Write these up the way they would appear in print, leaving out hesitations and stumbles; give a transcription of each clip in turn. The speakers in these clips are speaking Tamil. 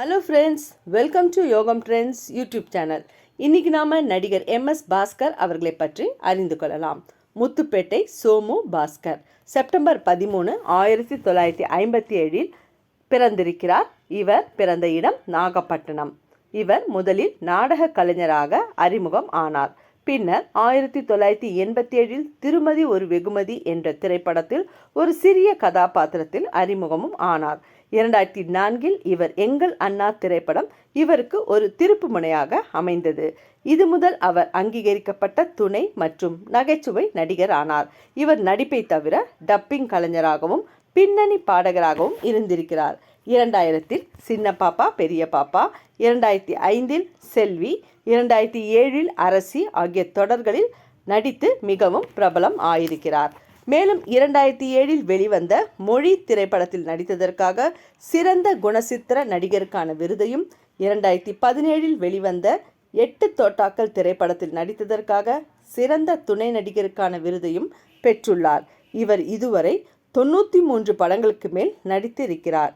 ஹலோ ஃப்ரெண்ட்ஸ், வெல்கம் டு யோகம் ட்ரெண்ட்ஸ் யூடியூப் சேனல். இன்றைக்கி நாம் நடிகர் MS பாஸ்கர் அவர்களை பற்றி அறிந்து கொள்ளலாம். முத்துப்பேட்டை சோமு பாஸ்கர் செப்டம்பர் 13, 1957 பிறந்திருக்கிறார். இவர் பிறந்த இடம் நாகப்பட்டினம். இவர் முதலில் நாடக கலைஞராக அறிமுகம் ஆனார். பின்னர் 1987 திருமதி ஒரு வெகுமதி என்ற திரைப்படத்தில் ஒரு சிறிய கதாபாத்திரத்தில் அறிமுகமும் ஆனார். 2004 இவர் எங்கள் அண்ணா திரைப்படம் இவருக்கு ஒரு திருப்பு முனையாக அமைந்தது. இது முதல் அவர் அங்கீகரிக்கப்பட்ட துணை மற்றும் நகைச்சுவை நடிகர் ஆனார். இவர் நடிப்பை தவிர டப்பிங் கலைஞராகவும் பின்னணி பாடகராகவும் இருந்திருக்கிறார். 2000 சின்ன பாப்பா பெரிய பாப்பா, 2005 செல்வி, 2007 அரசி ஆகிய தொடர்களில் நடித்து மிகவும் பிரபலம் ஆயிருக்கிறார். மேலும் 2007 வெளிவந்த மொழி திரைப்படத்தில் நடித்ததற்காக சிறந்த குணசித்திர நடிகருக்கான விருதையும், 2017 வெளிவந்த 8 தோட்டாக்கள் திரைப்படத்தில் நடித்ததற்காக சிறந்த துணை நடிகருக்கான விருதையும் பெற்றுள்ளார். இவர் இதுவரை 93 படங்களுக்கு மேல் நடித்திருக்கிறார்.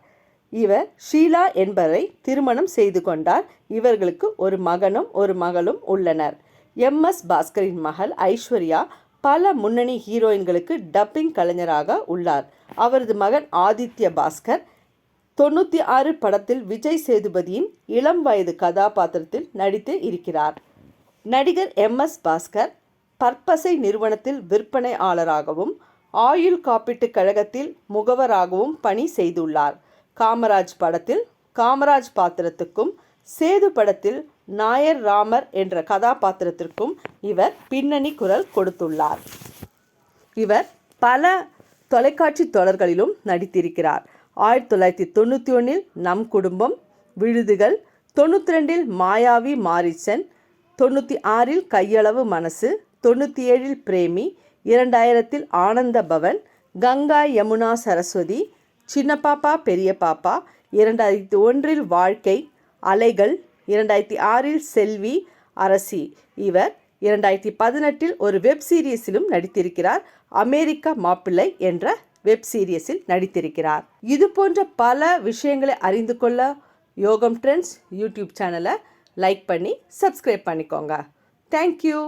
இவர் ஷீலா என்பவரை திருமணம் செய்து கொண்டார். இவர்களுக்கு ஒரு மகனும் ஒரு மகளும் உள்ளனர். MS பாஸ்கரின் மகள் ஐஸ்வர்யா பல முன்னணி ஹீரோயின்களுக்கு டப்பிங் கலைஞராக உள்ளார். அவரது மகன் ஆதித்ய பாஸ்கர் 96 படத்தில் விஜய் சேதுபதியின் இளம் வயது கதாபாத்திரத்தில் நடித்து இருக்கிறார். நடிகர் MS பாஸ்கர் பற்பசை நிறுவனத்தில் விற்பனையாளராகவும் ஆயுள் காப்பீட்டுக் கழகத்தில் முகவராகவும் பணி செய்துள்ளார். காமராஜ் படத்தில் காமராஜ் பாத்திரத்துக்கும் சேது படத்தில் நாயர் ராமர் என்ற கதாபாத்திரத்திற்கும் இவர் பின்னணி குரல் கொடுத்துள்ளார். இவர் பல தொலைக்காட்சி தொடர்களிலும் நடித்திருக்கிறார். 1991 நம் குடும்பம், விழுதுகள், 92 மாயாவி மாரிசன், 96 கையளவு மனசு, 97 பிரேமி, 2000 ஆனந்த பவன், கங்கா யமுனா சரஸ்வதி, சின்ன பாப்பா பெரிய பாப்பா, 2001 வாழ்க்கை, அலைகள், 2006 செல்வி, அரசி. இவர் 2018 ஒரு வெப் சீரிஸிலும் நடித்திருக்கிறார். அமெரிக்கா மாப்பிள்ளை என்ற வெப் சீரிஸில் நடித்திருக்கிறார். இது போன்ற பல விஷயங்களை அறிந்து கொள்ள யோகம் ட்ரெண்ட்ஸ் யூடியூப் சேனலை லைக் பண்ணி சப்ஸ்கிரைப் பண்ணிக்கோங்க. தேங்க்யூ.